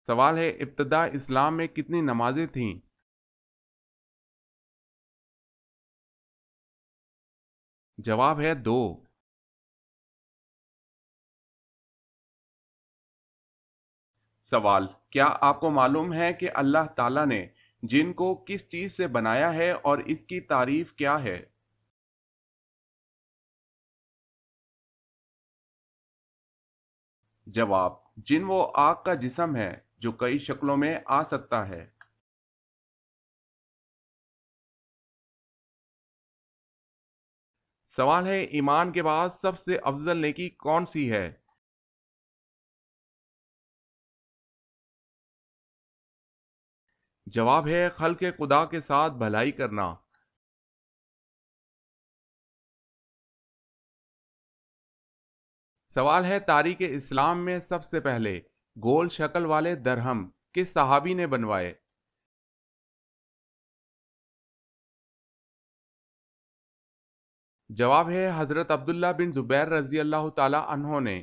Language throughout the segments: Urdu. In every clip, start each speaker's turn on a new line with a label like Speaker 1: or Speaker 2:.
Speaker 1: سوال ہے ابتدا اسلام میں کتنی نمازیں تھیں؟ جواب ہے 2۔ سوال، کیا آپ کو معلوم ہے کہ اللہ تعالیٰ نے جن کو کس چیز سے بنایا ہے اور اس کی تعریف کیا ہے؟ جواب، جن وہ آگ کا جسم ہے جو کئی شکلوں میں آ سکتا ہے۔ سوال ہے ایمان کے بعد سب سے افضل نیکی کون سی ہے؟ جواب ہے خلق خدا کے ساتھ بھلائی کرنا۔ سوال ہے تاریخ اسلام میں سب سے پہلے گول شکل والے درہم کس صحابی نے بنوائے؟ جواب ہے حضرت عبداللہ بن زبیر رضی اللہ تعالی عنہ نے۔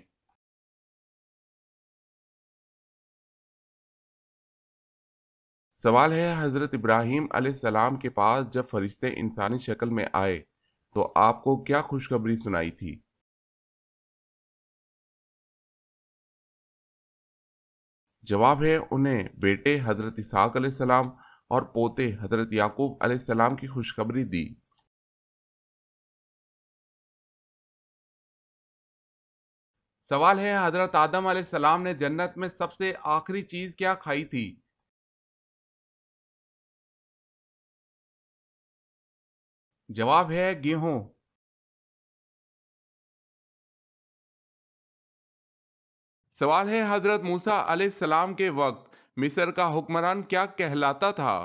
Speaker 1: سوال ہے حضرت ابراہیم علیہ السلام کے پاس جب فرشتے انسانی شکل میں آئے تو آپ کو کیا خوشخبری سنائی تھی؟ جواب ہے انہیں بیٹے حضرت اسحاق علیہ السلام اور پوتے حضرت یعقوب علیہ السلام کی خوشخبری دی۔ سوال ہے حضرت آدم علیہ السلام نے جنت میں سب سے آخری چیز کیا کھائی تھی؟ جواب ہے گیہوں۔ سوال ہے حضرت موسیٰ علیہ السلام کے وقت مصر کا حکمران کیا کہلاتا تھا؟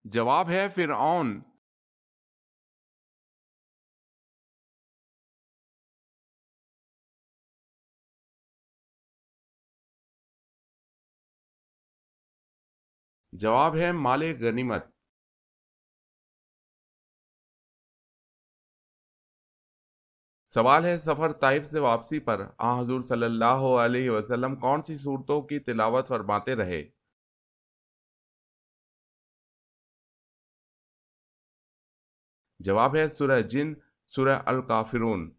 Speaker 1: جواب ہے فرعون۔ جواب ہے مال غنیمت۔ سوال ہے سفر طائف سے واپسی پر حضور صلی اللہ علیہ وسلم کون سی صورتوں کی تلاوت فرماتے رہے؟ جواب ہے سورہ جن، سورہ الکافرون۔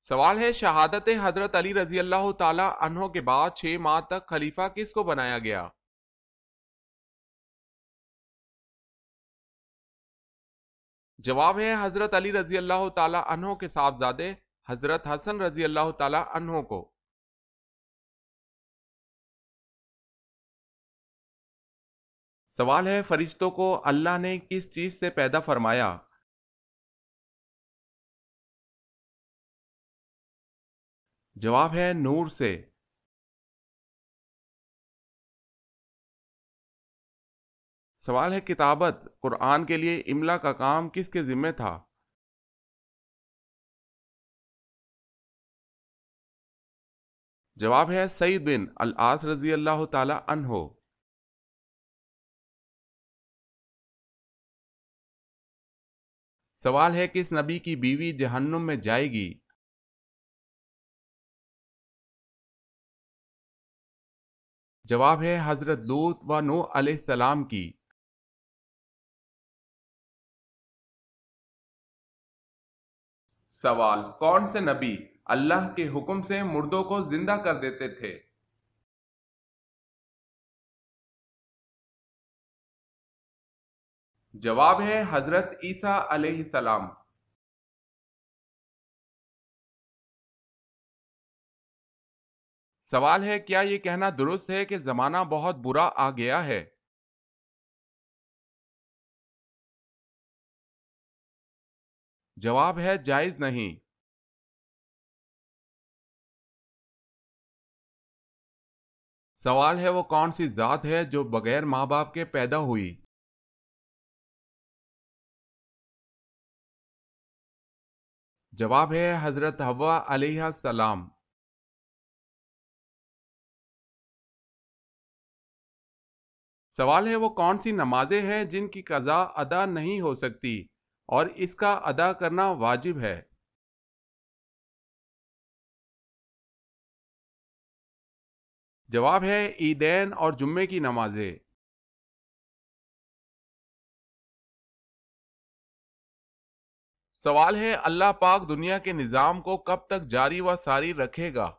Speaker 1: سوال ہے شہادت حضرت علی رضی اللہ تعالی عنہ کے بعد 6 ماہ تک خلیفہ کس کو بنایا گیا؟ جواب ہے حضرت علی رضی اللہ تعالی عنہ کے صاحبزادے حضرت حسن رضی اللہ تعالی عنہ کو۔ سوال ہے فرشتوں کو اللہ نے کس چیز سے پیدا فرمایا؟ جواب ہے نور سے۔ سوال ہے کتابت قرآن کے لیے املا کا کام کس کے ذمہ تھا؟ جواب ہے سعید بن العاص رضی اللہ تعالی عنہ۔ سوال ہے کس نبی کی بیوی جہنم میں جائے گی؟ جواب ہے حضرت لوط و نوح علیہ السلام کی۔ سوال، کون سے نبی اللہ کے حکم سے مردوں کو زندہ کر دیتے تھے؟ جواب ہے حضرت عیسیٰ علیہ السلام۔ سوال ہے کیا یہ کہنا درست ہے کہ زمانہ بہت برا آ گیا ہے؟ جواب ہے جائز نہیں۔ سوال ہے وہ کون سی ذات ہے جو بغیر ماں باپ کے پیدا ہوئی؟ جواب ہے حضرت حوا علیہ السلام۔ سوال ہے وہ کون سی نمازیں ہیں جن کی قضا ادا نہیں ہو سکتی اور اس کا ادا کرنا واجب ہے؟ جواب ہے عیدین اور جمعے کی نمازیں۔ سوال ہے اللہ پاک دنیا کے نظام کو کب تک جاری و ساری رکھے گا؟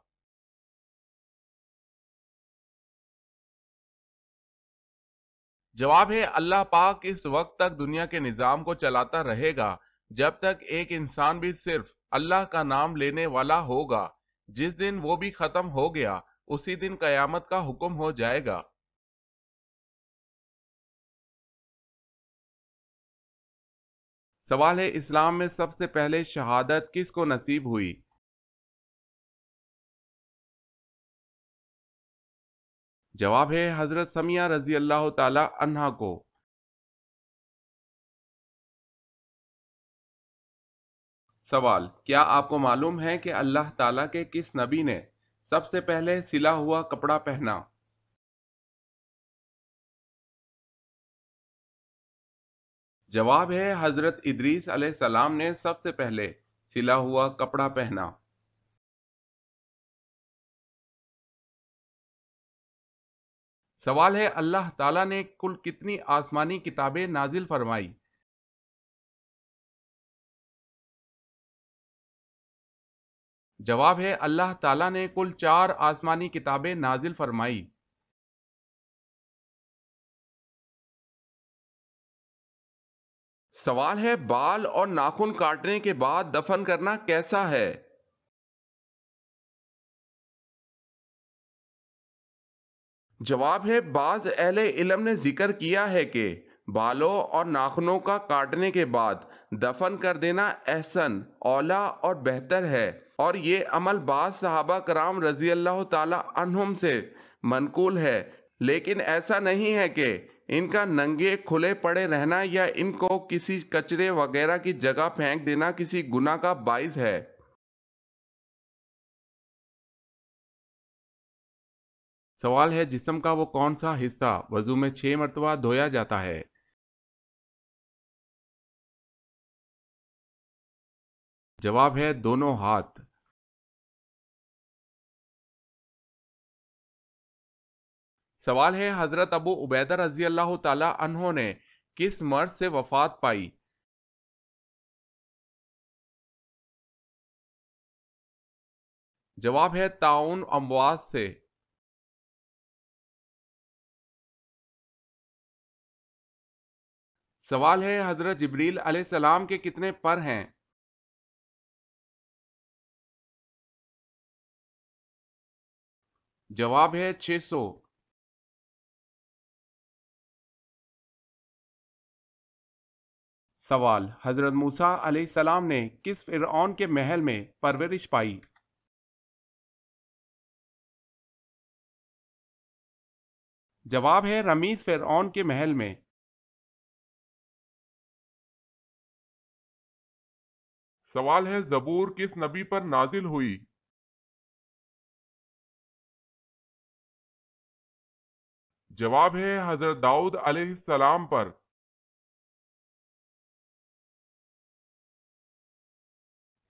Speaker 1: جواب ہے اللہ پاک اس وقت تک دنیا کے نظام کو چلاتا رہے گا جب تک ایک انسان بھی صرف اللہ کا نام لینے والا ہوگا۔ جس دن وہ بھی ختم ہو گیا اسی دن قیامت کا حکم ہو جائے گا۔ سوال ہے اسلام میں سب سے پہلے شہادت کس کو نصیب ہوئی؟ جواب ہے حضرت سمیہ رضی اللہ تعالی عنہا کو۔ سوال، کیا آپ کو معلوم ہے کہ اللہ تعالیٰ کے کس نبی نے سب سے پہلے سلا ہوا کپڑا پہنا؟ جواب ہے حضرت ادریس علیہ السلام نے سب سے پہلے سلا ہوا کپڑا پہنا۔ سوال ہے اللہ تعالیٰ نے کل کتنی آسمانی کتابیں نازل فرمائی؟ جواب ہے اللہ تعالیٰ نے کل 4 آسمانی کتابیں نازل فرمائی۔ سوال ہے بال اور ناخن کاٹنے کے بعد دفن کرنا کیسا ہے؟ جواب ہے بعض اہل علم نے ذکر کیا ہے کہ بالوں اور ناخنوں کا کاٹنے کے بعد دفن کر دینا احسن، اولیٰ اور بہتر ہے، اور یہ عمل بعض صحابہ کرام رضی اللہ تعالی عنہم سے منقول ہے، لیکن ایسا نہیں ہے کہ ان کا ننگے کھلے پڑے رہنا یا ان کو کسی کچرے وغیرہ کی جگہ پھینک دینا کسی گناہ کا باعث ہے۔ سوال ہے جسم کا وہ کون سا حصہ وضو میں 6 مرتبہ دھویا جاتا ہے؟ جواب ہے دونوں ہاتھ۔ سوال ہے حضرت ابو عبیدہ رضی اللہ تعالی عنہ نے کس مرض سے وفات پائی؟ جواب ہے طاعون امواس سے۔ سوال ہے حضرت جبریل علیہ السلام کے کتنے پر ہیں؟ جواب ہے 600۔ سوال، حضرت موسیٰ علیہ السلام نے کس فرعون کے محل میں پرورش پائی؟ جواب ہے رمیز فرعون کے محل میں۔ سوال ہے زبور کس نبی پر نازل ہوئی؟ جواب ہے حضرت داؤد علیہ السلام پر۔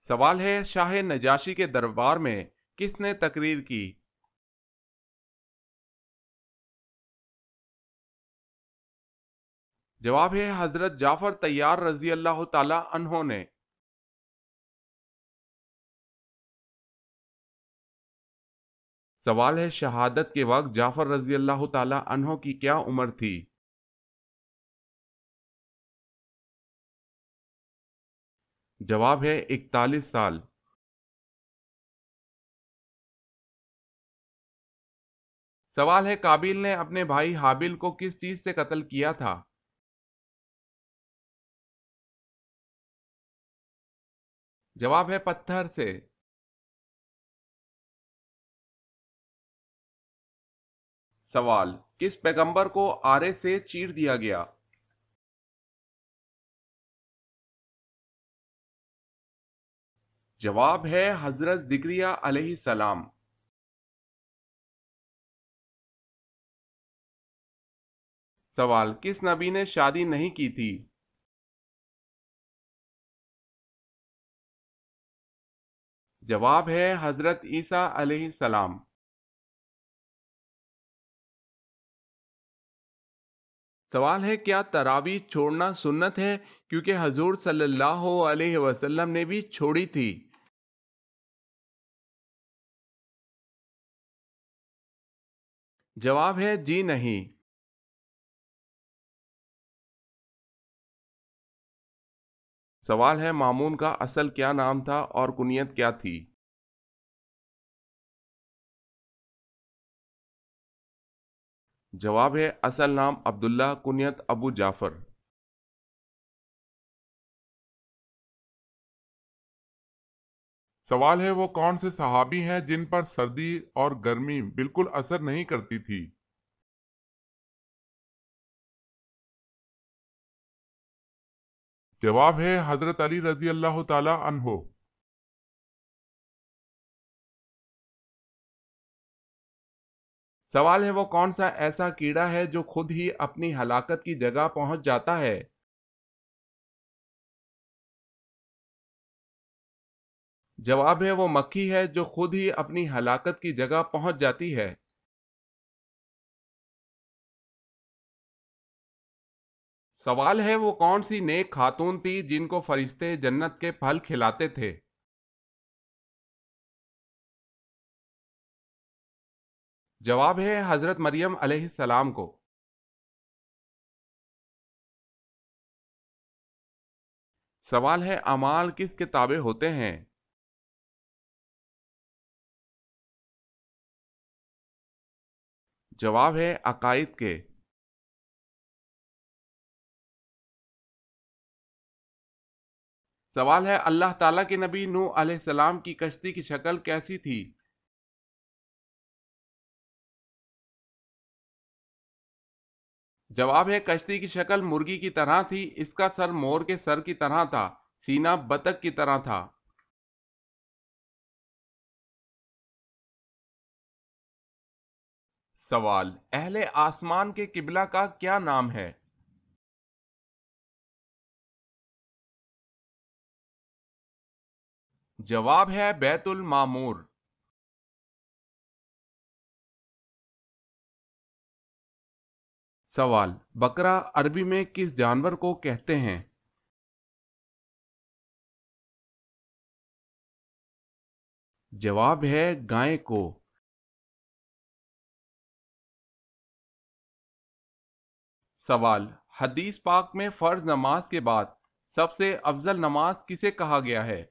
Speaker 1: سوال ہے شاہ نجاشی کے دربار میں کس نے تقریر کی؟ جواب ہے حضرت جعفر طیار رضی اللہ تعالی عنہ نے۔ سوال ہے شہادت کے وقت جعفر رضی اللہ تعالی عنہ کی کیا عمر تھی؟ جواب ہے 41 سال۔ سوال ہے قابیل نے اپنے بھائی حابیل کو کس چیز سے قتل کیا تھا؟ جواب ہے پتھر سے۔ سوال، کس پیغمبر کو آرے سے چیر دیا گیا؟ جواب ہے حضرت زکریا علیہ السلام۔ سوال: کس نبی نے شادی نہیں کی تھی؟ جواب ہے حضرت عیسیٰ علیہ السلام۔ سوال ہے: کیا تراویح چھوڑنا سنت ہے؟ کیونکہ حضور صلی اللہ علیہ وسلم نے بھی چھوڑی تھی۔ جواب ہے جی نہیں۔ سوال ہے: مامون کا اصل کیا نام تھا اور کنیت کیا تھی؟ جواب ہے اصل نام عبداللہ، کنیت ابو جعفر۔
Speaker 2: سوال ہے وہ کون سے صحابی ہیں جن پر سردی اور گرمی بالکل اثر نہیں کرتی تھی؟ جواب ہے حضرت علی رضی اللہ تعالی عنہ۔
Speaker 1: سوال ہے: وہ کون سا ایسا کیڑا ہے جو خود ہی اپنی ہلاکت کی جگہ پہنچ جاتا ہے؟ جواب ہے وہ مکھی ہے جو خود ہی اپنی ہلاکت کی جگہ پہنچ جاتی ہے۔ سوال ہے: وہ کون سی نیک خاتون تھی جن کو فرشتے جنت کے پھل کھلاتے تھے؟ جواب ہے حضرت مریم علیہ السلام کو۔ سوال ہے: اعمال کس کے تابع ہوتے ہیں؟ جواب ہے عقائد کے۔ سوال ہے: اللہ تعالیٰ کے نبی نوح علیہ السلام کی کشتی کی شکل کیسی تھی؟ جواب ہے کشتی کی شکل مرغی کی طرح تھی، اس کا سر مور کے سر کی طرح تھا، سینہ بطخ کی طرح تھا۔ سوال: اہل آسمان کے قبلہ کا کیا نام ہے؟ جواب ہے بیت المعمور۔ سوال: بکرا عربی میں کس جانور کو کہتے ہیں؟ جواب ہے گائے کو۔ سوال: حدیث پاک میں فرض نماز کے بعد سب سے افضل نماز کسے کہا گیا ہے؟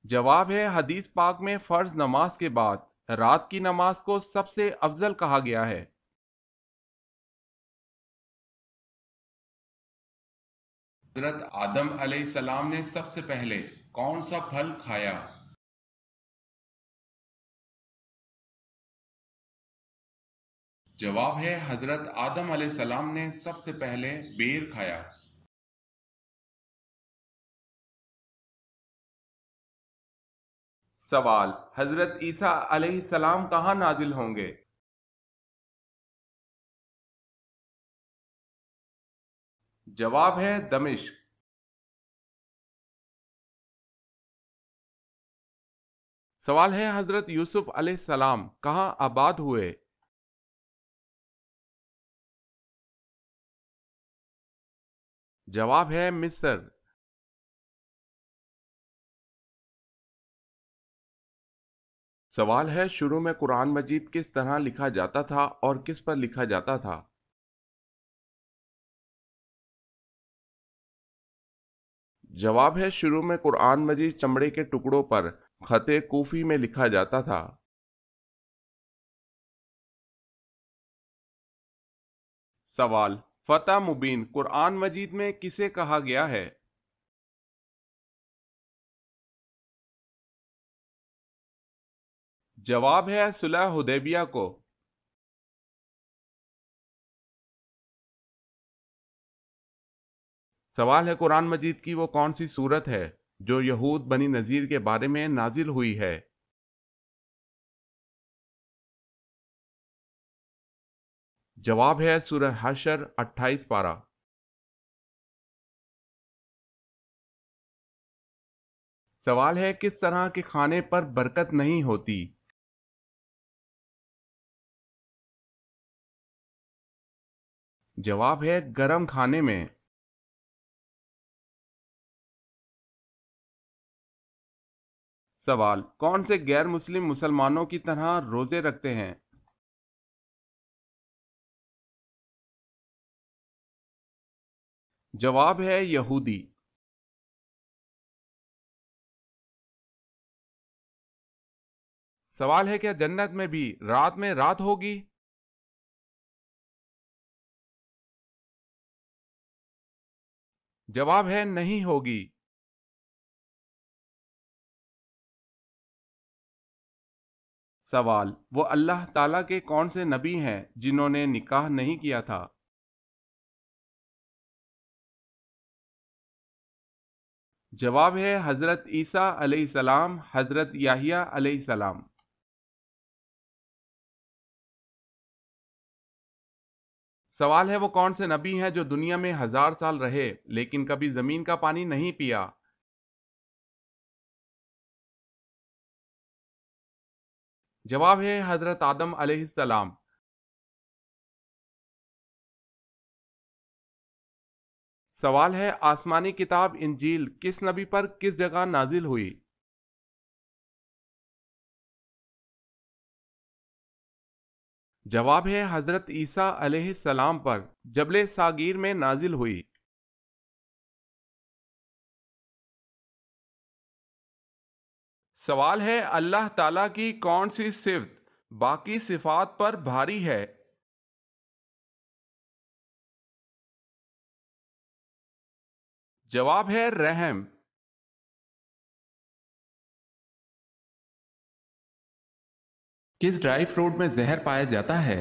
Speaker 1: جواب ہے حدیث پاک میں فرض نماز کے بعد رات کی نماز کو سب سے افضل کہا گیا ہے۔ حضرت آدم علیہ السلام نے سب سے پہلے کون سا پھل کھایا؟ جواب ہے حضرت آدم علیہ السلام نے سب سے پہلے بیر کھایا۔ سوال: حضرت عیسیٰ علیہ السلام کہاں نازل ہوں گے؟ جواب ہے دمشق۔ سوال ہے: حضرت یوسف علیہ السلام کہاں آباد ہوئے؟ جواب ہے مصر۔ سوال ہے: شروع میں قرآن مجید کس طرح لکھا جاتا تھا اور کس پر لکھا جاتا تھا؟ جواب ہے شروع میں قرآن مجید چمڑے کے ٹکڑوں پر خط کوفی میں لکھا جاتا تھا۔ سوال: فتح مبین قرآن مجید میں کسے کہا گیا ہے؟ جواب ہے صلح حدیبیہ کو۔ سوال ہے: قرآن مجید کی وہ کون سی سورت ہے جو یہود بنی نذیر کے بارے میں نازل ہوئی ہے؟ جواب ہے سورہ حشر 28 پارہ۔ سوال ہے کس طرح کے کھانے پر برکت نہیں ہوتی؟ جواب ہے گرم کھانے میں۔ سوال کون سے غیر مسلم مسلمانوں کی طرح روزے رکھتے ہیں؟ جواب ہے یہودی۔ سوال ہے کیا جنت میں بھی رات میں رات ہوگی؟ جواب ہے نہیں ہوگی۔ سوال وہ اللہ تعالیٰ کے کون سے نبی ہیں جنہوں نے نکاح نہیں کیا تھا؟ جواب ہے حضرت عیسیٰ علیہ السلام، حضرت یحییٰ علیہ السلام۔ سوال ہے وہ کون سے نبی ہیں جو دنیا میں 1000 سال رہے لیکن کبھی زمین کا پانی نہیں پیا؟ جواب ہے حضرت آدم علیہ السلام۔ سوال ہے آسمانی کتاب انجیل کس نبی پر کس جگہ نازل ہوئی؟ جواب ہے حضرت عیسیٰ علیہ السلام پر جبل ساغیر میں نازل ہوئی۔ سوال ہے اللہ تعالیٰ کی کون سی صفت باقی صفات پر بھاری ہے؟ جواب ہے رحم۔ کس ڈرائی فروٹ میں زہر پایا جاتا ہے؟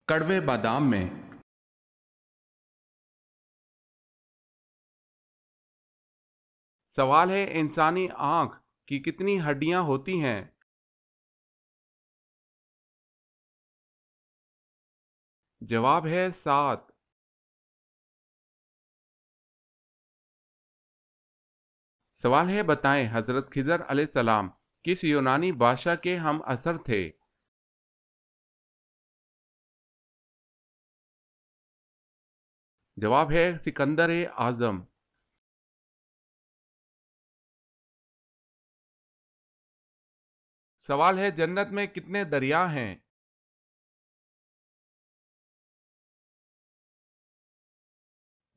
Speaker 1: کڑوے بادام میں۔ سوال ہے انسانی آنکھ کی کتنی ہڈیاں ہوتی ہیں؟ جواب ہے 7۔ سوال ہے بتائیں حضرت خضر علیہ السلام کس یونانی بادشاہ کے ہم عصر تھے؟ جواب ہے سکندر اعظم۔ سوال ہے جنت میں کتنے دریا ہیں؟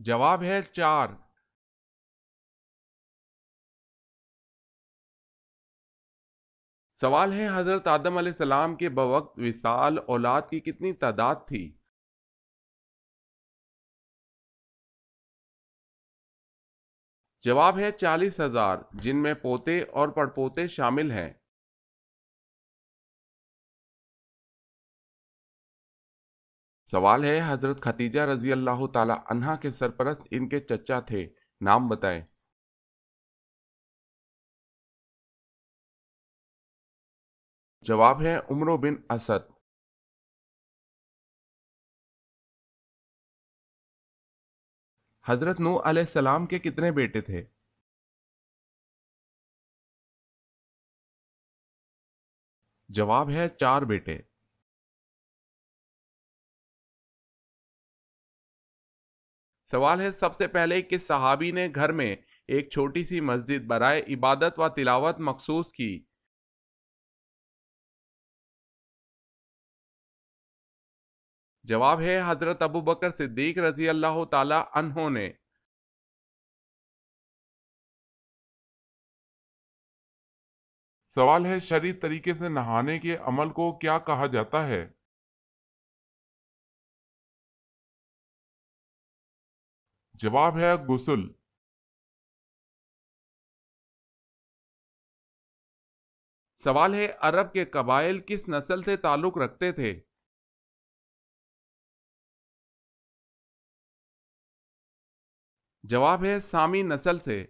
Speaker 1: جواب ہے 4۔ سوال ہے حضرت آدم علیہ السلام کے بوقت وصال اولاد کی کتنی تعداد تھی؟ جواب ہے 40,000 جن میں پوتے اور پڑپوتے شامل ہیں۔ سوال ہے حضرت خدیجہ رضی اللہ تعالی عنہا کے سرپرست ان کے چچا تھے، نام بتائیں۔ جواب ہے عمرو بن اسد۔ حضرت نوح علیہ السلام کے کتنے بیٹے تھے؟ جواب ہے 4 بیٹے۔ سوال ہے سب سے پہلے کس صحابی نے گھر میں ایک چھوٹی سی مسجد برائے عبادت و تلاوت مخصوص کی؟ جواب ہے حضرت ابوبکر صدیق رضی اللہ تعالی عنہ نے۔
Speaker 2: سوال ہے شرعی طریقے سے نہانے کے عمل کو کیا کہا جاتا ہے؟ جواب ہے غسل۔
Speaker 1: سوال ہے عرب کے قبائل کس نسل سے تعلق رکھتے تھے؟ جواب ہے سامی نسل سے۔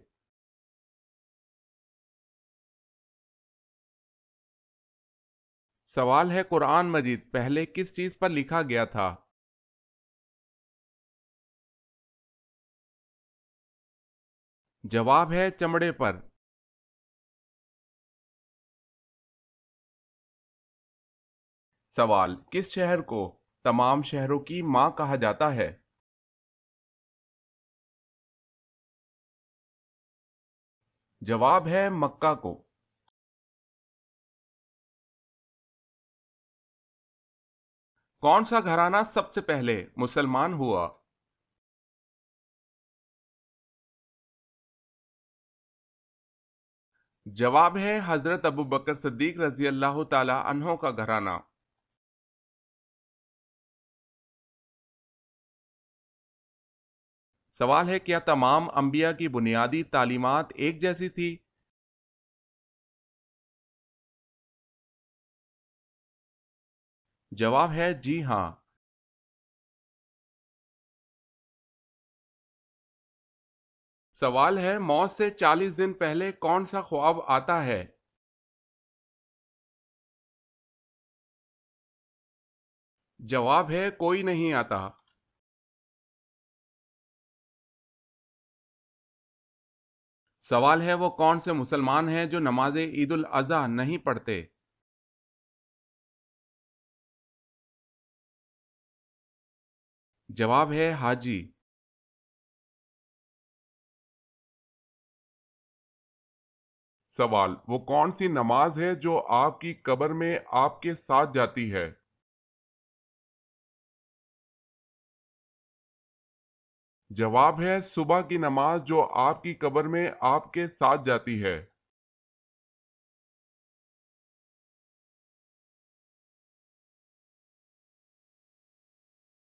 Speaker 1: سوال ہے قرآن مجید پہلے کس چیز پر لکھا گیا تھا؟ جواب ہے چمڑے پر۔ سوال کس شہر کو تمام شہروں کی ماں کہا جاتا ہے؟ جواب ہے مکہ کو۔ کون سا گھرانہ سب سے پہلے مسلمان ہوا؟ جواب ہے حضرت ابوبکر صدیق رضی اللہ تعالی عنہ کا گھرانہ۔ سوال ہے کیا تمام انبیاء کی بنیادی تعلیمات ایک جیسی تھی؟ جواب ہے جی ہاں۔ سوال ہے موت سے 40 دن پہلے کون سا خواب آتا ہے؟ جواب ہے کوئی نہیں آتا۔ سوال ہے وہ کون سے مسلمان ہیں جو نماز عید الاضحیٰ نہیں پڑھتے؟ جواب ہے حاجی۔
Speaker 2: سوال وہ کون سی نماز ہے جو آپ کی قبر میں آپ کے ساتھ جاتی ہے؟ جواب ہے صبح کی نماز جو آپ کی قبر میں آپ کے ساتھ جاتی ہے۔